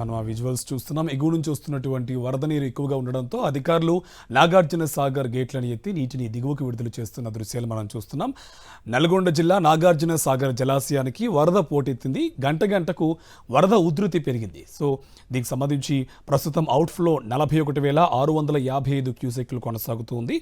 మనం ఆ విజువల్స్ చూస్తున్నాం. ఎగువ నుంచి వస్తున్నటువంటి వరద నీరు ఎక్కువగా ఉండడంతో అధికారులు నాగార్జున సాగర్ గేట్లను ఎత్తి నీటిని దిగువకు విడుదల చేస్తున్న దృశ్యాలు మనం చూస్తున్నాం. నల్గొండ జిల్లా నాగార్జున సాగర్ జలాశయానికి వరద పోటెత్తింది. గంట గంటకు వరద ఉధృతి పెరిగింది. సో దీనికి సంబంధించి ప్రస్తుతం అవుట్ఫ్లో 41,655 క్యూసెక్లు కొనసాగుతుంది.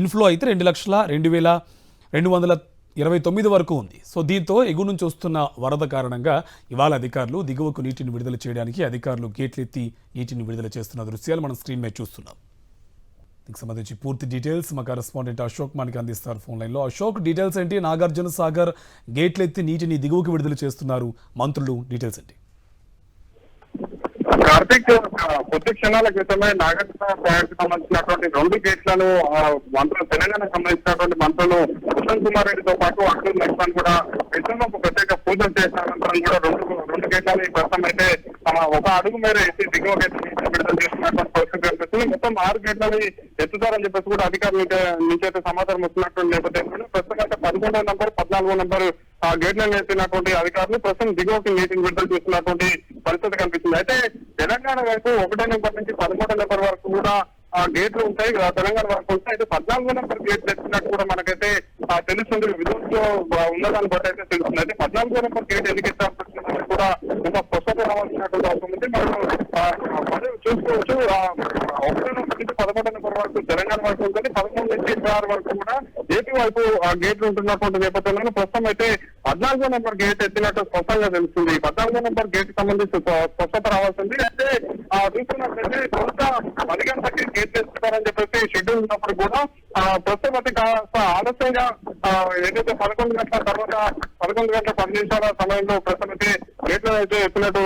ఇన్ఫ్లో అయితే 2,02,229 వరకు ఉంది. సో దీంతో ఎగువ నుంచి వస్తున్న వరద కారణంగా ఇవాళ అధికారులు దిగువకు నీటిని విడుదల చేయడానికి అధికారులు గేట్లెత్తి నీటిని విడుదల చేస్తున్న దృశ్యాలు మనం స్క్రీన్ మీద చూస్తున్నాం. దీనికి సంబంధించి పూర్తి డీటెయిల్స్ మా కరెస్పాండెంట్ అశోక్ మనకి అందిస్తారు ఫోన్ లైన్లో. అశోక్, డీటెయిల్స్ ఏంటి? నాగార్జున సాగర్ గేట్లెత్తి నీటిని దిగువకు విడుదల చేస్తున్నారు మంత్రులు, డీటెయిల్స్ ఏంటి? కార్తిక్, కొద్ది క్షణాల క్రితమే నాగార్జున ప్రాజెక్టు సంబంధించినటువంటి 2 గేట్లను మంత్రులు, తెలంగాణకు సంబంధించినటువంటి మంత్రులు ఉత్తమ్ కుమార్ రెడ్డితో పాటు అబ్దుల్ మెహ్సాన్ కూడా విషయంలో ప్రత్యేక పూజలు చేసిన అనంతరం కూడా రెండు గేట్లని ప్రస్తుతం అయితే ఒక అడుగు మేర ఎత్తి దిగువ గేట్ విడుదల చేస్తున్నటువంటి పరిస్థితి కనిపిస్తుంది. మొత్తం 6 గేట్లని ఎత్తుతారని చెప్పేసి కూడా అధికారుల నుంచి అయితే సమాచారం వస్తున్నటువంటి నేపథ్యంలో ప్రస్తుతం అయితే 11వ నంబర్ 14వ నంబర్ ఆ గేట్లను ఎత్తినటువంటి అధికారులు ప్రస్తుతం దిగువకి నీటిని విడుదల చేస్తున్నటువంటి పరిస్థితి కనిపిస్తుంది. అయితే తెలంగాణ వైపు 1వ నెంబర్ నుంచి 13వ నెంబర్ వరకు కూడా గేట్లు ఉంటాయి. తెలంగాణ వరకు ఉంటాయి. అయితే 14వ నెంబర్ గేట్లు ఎత్తినట్టు కూడా మనకైతే తెలుస్తుంది. విధులతో ఉన్నదాన్ని బట్టి అయితే తెలుస్తుంది. అయితే 14వ నెంబర్ గేట్ ఎందుకు ఎత్తాల్సి కూడా ఒక స్పష్టత రావాల్సినటువంటి అవసరం ఉంది. మనం చూసుకోవచ్చు. 1వ నెంబర్ నుంచి 11వ నెంబర్ వరకు తెలంగాణ వైపు ఉంటుంది. 13 నుంచి 26 వరకు కూడా ఏపీ వైపు ఆ గేట్లు ఉంటున్నటువంటి నేపథ్యంలో ప్రస్తుతం అయితే 14వ నెంబర్ గేట్ ఎత్తినట్టు స్పష్టంగా తెలుస్తుంది. 14వ నెంబర్ గేట్ సంబంధించి స్పష్టత రావాల్సింది. అయితే చూస్తున్నట్లయితే కొంత 10 గంటలకి గేట్ ఎత్తుతారని చెప్పేసి షెడ్యూల్ ఉన్నప్పుడు కూడా ప్రస్తుతం అయితే కాస్త ఆలస్యంగా ఏదైతే 11 గంటల తర్వాత 11 గంటల 10 నిమిషాల సమయంలో ప్రస్తుతం అయితే గేట్లను అయితే ఎత్తినట్టు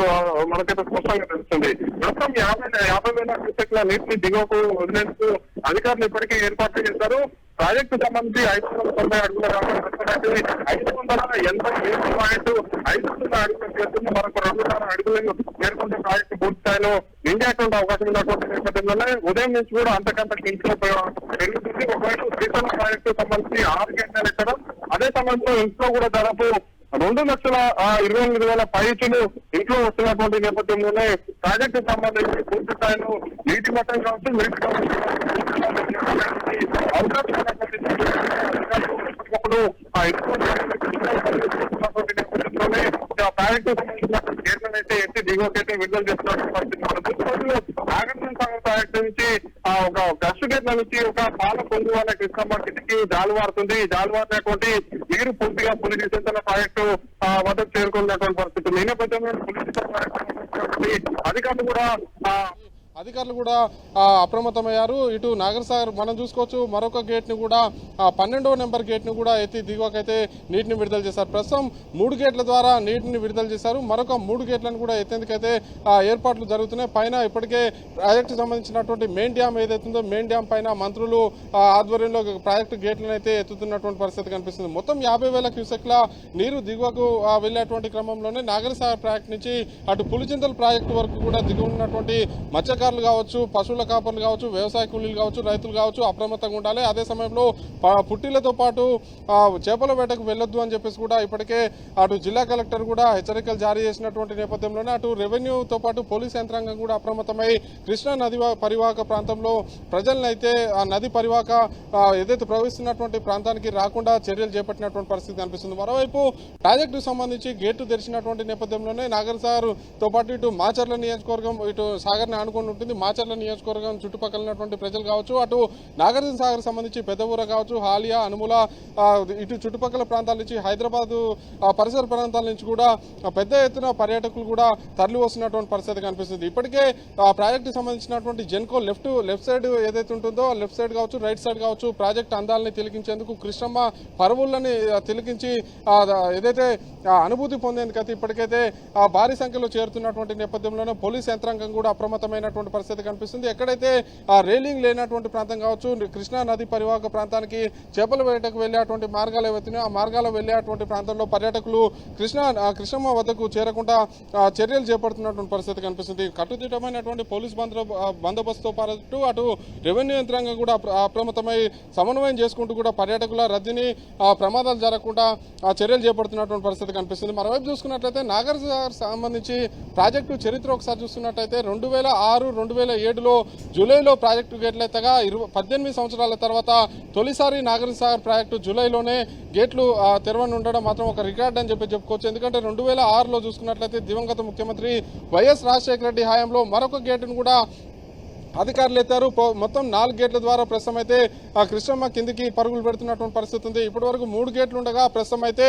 మనకైతే స్పష్టంగా తెలుస్తుంది. ప్రస్తుతం 50,000 క్యూసెక్ల నీటిని దిగువకు వదిలేందుకు అధికారులు ఇప్పటికే ఏర్పాట్లు చేశారు. ప్రాజెక్టు సంబంధించి 590 అడుగుల 580 అడుగుల చేస్తుంది. మరొక 200 అడుగులను చేరుకుంటే ప్రాజెక్టు పూర్తి స్థాయిలో నిండేటువంటి అవకాశం ఉన్నటువంటి నేపథ్యంలోనే ఉదయం నుంచి కూడా అంతకంతకు ఇంట్లో పెరుగుతుంది. ఒకవైపు శ్రీశైలం ప్రాజెక్టు సంబంధించి 6 గంటలు ఎక్కడం, అదే సమయంలో ఇంట్లో కూడా దాదాపు 2,28,000 పైచులు ఇంట్లో వస్తున్నటువంటి నేపథ్యంలోనే ప్రాజెక్టు సంబంధించి పూర్తి స్థాయిలో నీటి మట్టం కావచ్చు, నీటి ఎప్పటికప్పుడు నేపథ్యంలోనే ప్రాజెక్టు సంబంధించినటువంటి గేట్లను అయితే ఎత్తి దిగువకైతే విడుదల చేస్తున్నటువంటి పరిస్థితి. నాగార్జున సాగర్ ప్రాజెక్టు నుంచి ఒక గస్టు గేట్ల నుంచి ఒక పాల పొంగు వాళ్ళ కృష్ణమ్మ కిటికీ జాలువారుతుంది. జాలువారినటువంటి నీరు పూర్తిగా పులిచింతల ప్రాజెక్టు వద్దకు చేరుకున్నటువంటి పరిస్థితి. ఈ నేపథ్యంలో పులిచింతల ప్రాజెక్టు అధికారులు కూడా అప్రమత్తమయ్యారు. ఇటు నాగర్సాగర్ మనం చూసుకోవచ్చు. మరొక గేట్ని కూడా 12వ నెంబర్ గేట్ని కూడా ఎత్తి దిగువకైతే నీటిని విడుదల చేశారు. ప్రస్తుతం 3 గేట్ల ద్వారా నీటిని విడుదల చేశారు. మరొక 3 గేట్లను కూడా ఎత్తేందుకైతే ఏర్పాట్లు జరుగుతున్నాయి. పైన ఇప్పటికే ప్రాజెక్టు సంబంధించినటువంటి మెయిన్ డ్యామ్ ఏదైతుందో మెయిన్ డ్యామ్ పైన మంత్రులు ఆధ్వర్యంలో ప్రాజెక్టు గేట్లను అయితే ఎత్తుతున్నటువంటి పరిస్థితి కనిపిస్తుంది. మొత్తం 50,000 క్యూసెక్ల నీరు దిగువకు వెళ్లేటువంటి క్రమంలోనే నాగర్సాగర్ ప్రాజెక్టు నుంచి అటు పులిచింతల ప్రాజెక్టు వరకు కూడా దిగువ ఉన్నటువంటి మత్స్యకారులు కావచ్చు, పశువుల కాపర్లు కావచ్చు, వ్యవసాయ కూలీలు కావచ్చు, రైతులు కావచ్చు అప్రమత్తంగా ఉండాలి. అదే సమయంలో పుట్టిలతో పాటు చేపల వేటకు వెళ్ళొద్దు అని చెప్పేసి కూడా ఇప్పటికే అటు జిల్లా కలెక్టర్ కూడా హెచ్చరికలు జారీ చేసినటువంటి నేపథ్యంలోనే అటు రెవెన్యూతో పాటు పోలీస్ యంత్రాంగం కూడా అప్రమత్తమై కృష్ణా నది పరివాహక ప్రాంతంలో ప్రజలనైతే ఆ నది పరివాహక ఏదైతే ప్రవహిస్తున్నటువంటి ప్రాంతానికి రాకుండా చర్యలు చేపట్టినటువంటి పరిస్థితి కనిపిస్తుంది. మరోవైపు ప్రాజెక్టుకు సంబంధించి గేటు తెరిచినటువంటి నేపథ్యంలోనే నాగర్సాగర్ తో పాటు ఇటు మాచర్ల నియోజకవర్గం ఇటు సాగర్ని ఆనుకొని ఉంటుంది. మాచర్ల నియోజకవర్గం చుట్టుపక్కల ఉన్నటువంటి ప్రజలు కావచ్చు, అటు నాగార్జున సాగర్ సంబంధించి పెద్దఊర కావచ్చు, హాలియా, అనుముల ఇటు చుట్టుపక్కల ప్రాంతాల నుంచి హైదరాబాద్ పరిసర ప్రాంతాల నుంచి కూడా పెద్ద ఎత్తున పర్యాటకులు కూడా తరలి వస్తున్నటువంటి పరిస్థితి కనిపిస్తుంది. ఇప్పటికే ప్రాజెక్టు సంబంధించినటువంటి జెన్కో లెఫ్ట్ సైడ్ ఏదైతే ఉంటుందో లెఫ్ట్ సైడ్ కావచ్చు, రైట్ సైడ్ కావచ్చు ప్రాజెక్టు అందాలని తిలకించేందుకు కృష్ణమ్మ పరువులని తిలకించి ఏదైతే అనుభూతి పొందేందుకైతే ఇప్పటికైతే భారీ సంఖ్యలో చేరుతున్నటువంటి నేపథ్యంలోనే పోలీస్ యంత్రాంగం కూడా అప్రమత్తమైనటువంటి చేస్తున్నటువంటి పరిస్థితి కనిపిస్తుంది. ఎక్కడైతే రైలింగ్ లేనటువంటి ప్రాంతం కావచ్చు, కృష్ణా నది పరివాహక ప్రాంతానికి చేపల వేటకు వెళ్ళేటువంటి మార్గాలు ఏవైతున్నాయో ఆ మార్గాలు వెళ్ళేటువంటి ప్రాంతంలో పర్యాటకులు కృష్ణమ్మ వద్దకు చేరకుండా చర్యలు చేపడుతున్నటువంటి పరిస్థితి కనిపిస్తుంది. కట్టుదిట్టమైనటువంటి పోలీస్ బందోబస్తుతో పాటు అటు రెవెన్యూ యంత్రాంగం కూడా అప్రమత్తమై సమన్వయం చేసుకుంటూ కూడా పర్యాటకుల రద్దీని ప్రమాదాలు జరగకుండా చర్యలు చేపడుతున్నటువంటి పరిస్థితి కనిపిస్తుంది. మరోవైపు చూసుకున్నట్లయితే నాగార్జున సంబంధించి ప్రాజెక్టు చరిత్ర ఒకసారి చూసుకున్నట్లయితే 2006-2007లో జూలైలో ప్రాజెక్టు గేట్లు ఎత్తగా 18 సంవత్సరాల తర్వాత తొలిసారి నాగార్జున ప్రాజెక్టు జూలైలోనే గేట్లు తెరవనుండడం మాత్రం ఒక రికార్డ్ అని చెప్పుకోవచ్చు. ఎందుకంటే 2006లో చూసుకున్నట్లయితే దివంగత ముఖ్యమంత్రి వైఎస్ రాజశేఖర రెడ్డి హయాంలో మరొక గేటును కూడా అధికారులు ఎత్తారు. మొత్తం 4 గేట్ల ద్వారా ప్రస్తుతం అయితే కృష్ణమ్మ కిందికి పరుగులు పెడుతున్నటువంటి పరిస్థితి ఉంది. ఇప్పటి వరకు 3 గేట్లు ఉండగా ప్రస్తుతం అయితే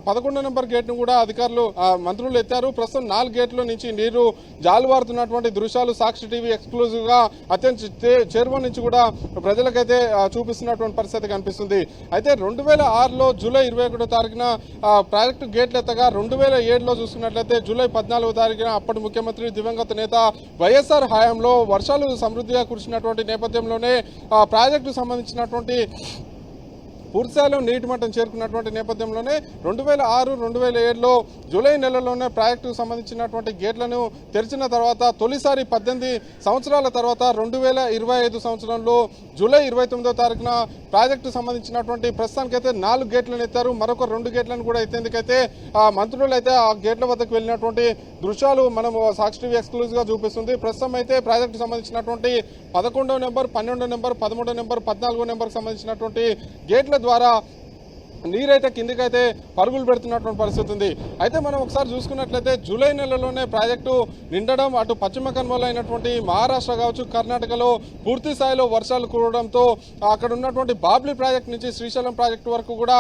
11 నెంబర్ గేట్ను కూడా అధికారులు మంత్రులు ఎత్తారు. ప్రస్తుతం 4 గేట్ల నుంచి నీరు జాలువారుతున్నటువంటి దృశ్యాలు సాక్షి టీవీ ఎక్స్క్లూజివ్ గా అత్యంత చేరువ నుంచి కూడా ప్రజలకైతే చూపిస్తున్నటువంటి పరిస్థితి కనిపిస్తుంది. అయితే 2006లో జూలై 21వ తారీఖున ప్రాజెక్టు గేట్లు ఎత్తగా 2007లో చూసుకున్నట్లయితే జూలై 14వ తారీఖున అప్పటి ముఖ్యమంత్రి దివంగత నేత వైఎస్ఆర్ హయాంలో వర్షాలు సమృద్ధిగా కురిసినటువంటి నేపథ్యంలోనే ప్రాజెక్టు సంబంధించినటువంటి పూర్తిస్థాయిలో నీటి మట్టం చేరుకున్నటువంటి నేపథ్యంలోనే 2006-2007లో జూలై నెలలోనే ప్రాజెక్టుకు సంబంధించినటువంటి గేట్లను తెరిచిన తర్వాత తొలిసారి 18 సంవత్సరాల తర్వాత 2025 సంవత్సరంలో జూలై 29వ తారీఖున ప్రాజెక్టు సంబంధించినటువంటి ప్రస్తుతానికైతే 4 గేట్లను ఎత్తారు. మరొక 2 గేట్లను కూడా ఎత్తేందుకైతే మంత్రులు అయితే ఆ గేట్ల వద్దకు వెళ్ళినటువంటి దృశ్యాలు మనం సాక్షి టీవీ ఎక్స్క్లూజివ్ గా చూపిస్తుంది. ప్రస్తుతం అయితే ప్రాజెక్టు సంబంధించినటువంటి 11వ నెంబర్, 12వ నెంబర్, 13వ నెంబర్, 14వ నెంబర్ సంబంధించినటువంటి గేట్ల ద్వారా నీరైతే కిందికైతే పరుగులు పెడుతున్నటువంటి పరిస్థితి ఉంది. అయితే మనం ఒకసారి చూసుకున్నట్లయితే జూలై నెలలోనే ప్రాజెక్టు నిండడం, అటు పశ్చిమ కనుమలు అయినటువంటి మహారాష్ట్ర కావచ్చు, కర్ణాటకలో పూర్తి స్థాయిలో వర్షాలు కురవడంతో అక్కడ ఉన్నటువంటి బాబ్లీ ప్రాజెక్టు నుంచి శ్రీశైలం ప్రాజెక్టు వరకు కూడా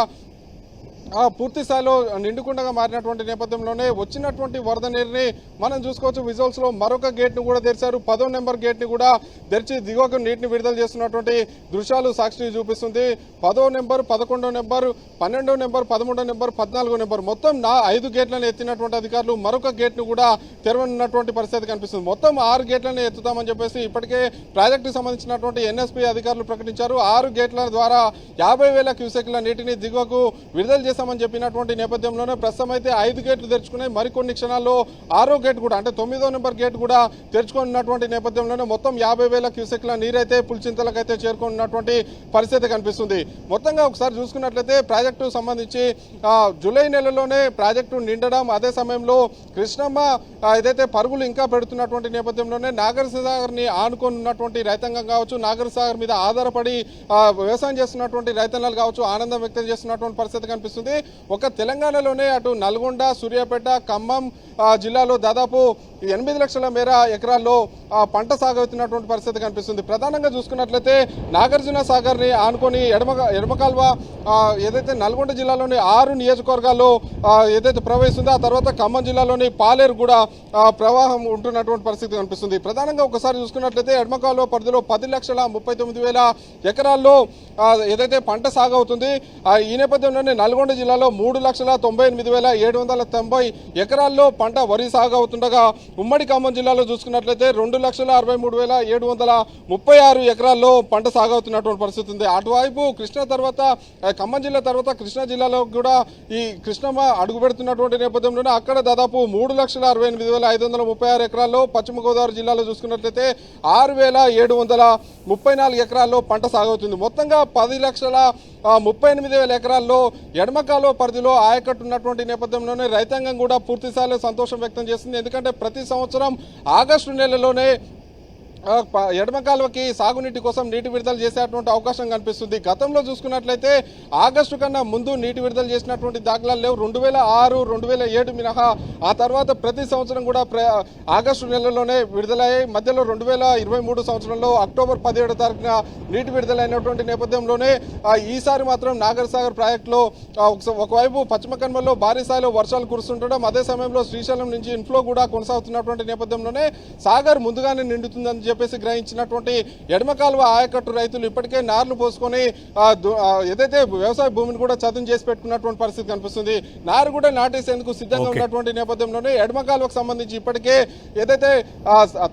పూర్తి స్థాయిలో నిండుకుండగా మారినటువంటి నేపథ్యంలోనే వచ్చినటువంటి వరద నీరుని మనం చూసుకోవచ్చు. విజువల్స్ లో మరొక గేట్ ను కూడా తెరిచారు. 10వ నెంబర్ గేట్ ని కూడా తెరిచి దిగువకు నీటిని విడుదల చేస్తున్నటువంటి దృశ్యాలు సాక్షి చూపిస్తుంది. 10వ నెంబర్, 11వ నెంబర్, 12వ నెంబర్, 13వ నెంబర్, 14వ నెంబర్ మొత్తం 5 గేట్లను ఎత్తినటువంటి అధికారులు మరొక గేట్ ను కూడా తెరవనున్నటువంటి పరిస్థితి కనిపిస్తుంది. మొత్తం 6 గేట్లను ఎత్తుతామని చెప్పేసి ఇప్పటికే ప్రాజెక్టుకు సంబంధించినటువంటి ఎన్ఎస్పీ అధికారులు ప్రకటించారు. 6 గేట్ల ద్వారా 50,000 క్యూసెక్ల నీటిని దిగువకు విడుదల చేస్తామని చెప్పినటువంటి నేపథ్యంలోనే ప్రస్తుతం అయితే 5 గేట్లు తెరుచుకున్నాయి. మరికొన్ని క్షణాల్లో 6వ గేట్ కూడా అంటే 9వ నెంబర్ గేట్ కూడా తెరుచుకున్నటువంటి నేపథ్యంలోనే మొత్తం 50,000 క్యూసెక్ల నీరైతే పులిచింతలకైతే చేరుకున్నటువంటి పరిస్థితి కనిపిస్తుంది. మొత్తంగా ఒకసారి చూసుకున్నట్లయితే ప్రాజెక్టు సంబంధించి జూలై నెలలోనే ప్రాజెక్టు నిండడం, అదే సమయంలో కృష్ణమ్మ ఏదైతే పరుగులు ఇంకా పెడుతున్నటువంటి నేపథ్యంలోనే నాగార్జునసాగర్ ని ఆనుకున్నటువంటి రైతాంగం కావచ్చు, నాగార్జునసాగర్ మీద ఆధారపడి వ్యవసాయం చేస్తున్నటువంటి రైతన్నలు కావచ్చు ఆనందం వ్యక్తం చేస్తున్నటువంటి పరిస్థితి కనిపిస్తుంది. ఒక తెలంగాణలోనే అటు నల్గొండ, సూర్యాపేట, ఖమ్మం జిల్లాలో దాదాపు 8 లక్షల మేర ఎకరాల్లో పంట సాగు అవుతున్నటువంటి పరిస్థితి కనిపిస్తుంది. ప్రధానంగా చూసుకున్నట్లయితే నాగార్జున సాగర్ ని ఆనుకొని ఎడమ కాల్వ ఏదైతే నల్గొండ జిల్లాలోని 6 నియోజకవర్గాల్లో ఏదైతే ప్రవహిస్తుందో ఆ తర్వాత ఖమ్మం జిల్లాలోని పాలేరు కూడా ప్రవాహం ఉంటున్నటువంటి పరిస్థితి కనిపిస్తుంది. ప్రధానంగా ఒకసారి చూసుకున్నట్లయితే ఎడమ కాల్వ పరిధిలో 10,39,000 ఎకరాల్లో ఏదైతే పంట సాగు అవుతుంది. ఈ నేపథ్యంలోనే నల్గొండ జిల్లాలో 3,98,790 ఎకరాల్లో పంట వరి సాగు అవుతుండగా ఉమ్మడి ఖమ్మం జిల్లాలో చూసుకున్నట్లయితే 2,63,336 ఎకరాల్లో పంట సాగు అవుతున్నటువంటి పరిస్థితి ఉంది. అటువైపు కృష్ణా తర్వాత ఖమ్మం జిల్లా తర్వాత కృష్ణా జిల్లాలో కూడా ఈ కృష్ణమ్మ అడుగు పెడుతున్నటువంటి నేపథ్యంలోనే అక్కడ దాదాపు 3,68,536 ఎకరాల్లో, పశ్చిమ గోదావరి జిల్లాలో చూసుకున్నట్లయితే 6,734 ఎకరాల్లో పంట సాగవుతుంది. మొత్తంగా 10,38,000 ఎకరాల్లో ఎడమ కాలువ పరిధిలో ఆయకట్టు ఉన్నటువంటి నేపథ్యంలోనే రైతాంగం కూడా పూర్తి స్థాయిలో సంతోషం వ్యక్తం చేస్తుంది. ఎందుకంటే ప్రతి సంవత్సరం ఆగస్టు నెలలోనే ఎడమ కాలువకి సాగునీటి కోసం నీటి విడుదల చేసేటువంటి అవకాశం కనిపిస్తుంది. గతంలో చూసుకున్నట్లయితే ఆగస్టు కన్నా ముందు నీటి విడుదల చేసినటువంటి దాఖలాలు లేవు. 2006, 2007 మినహా ఆ తర్వాత ప్రతి సంవత్సరం కూడా ఆగస్టు నెలలోనే విడుదలయ్యాయి. మధ్యలో 2023 సంవత్సరంలో అక్టోబర్ 17వ తారీఖున నీటి విడుదలైనటువంటి నేపథ్యంలోనే ఈసారి మాత్రం నాగార్జునసాగర్ ప్రాజెక్టులో ఒకవైపు పశ్చిమ కనుమల్లో భారీ స్థాయిలో వర్షాలు కురుస్తుండడం, అదే సమయంలో శ్రీశైలం నుంచి ఇన్ఫ్లో కూడా కొనసాగుతున్నటువంటి నేపథ్యంలోనే సాగర్ ముందుగానే నిండుతుందని చెప్పేసి గ్రహించినటువంటి ఎడమ కాలువ ఆయకట్టు రైతులు ఇప్పటికే నార్లు పోసుకొని ఏదైతే వ్యవసాయ భూమిని కూడా చదును చేసి పెట్టుకున్నటువంటి పరిస్థితి కనిపిస్తుంది. నారు కూడా నాటేసేందుకు సిద్ధంగా ఉన్నటువంటి నేపథ్యంలోనే ఎడమ కాలువకు సంబంధించి ఇప్పటికే ఏదైతే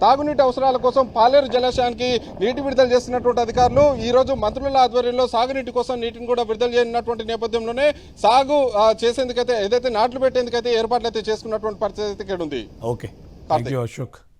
తాగునీటి అవసరాల కోసం పాలేరు జలాశయానికి నీటి విడుదల చేస్తున్నటువంటి అధికారులు ఈ రోజు మంత్రుల ఆధ్వర్యంలో సాగునీటి కోసం నీటిని కూడా విడుదల చేయనున్నటువంటి నేపథ్యంలోనే సాగు చేసేందుకైతే ఏదైతే నాట్లు పెట్టేందుకైతే ఏర్పాట్లు అయితే చేసుకున్నటువంటి పరిస్థితి ఇక్కడ ఉంది. Okay, thank you Ashok.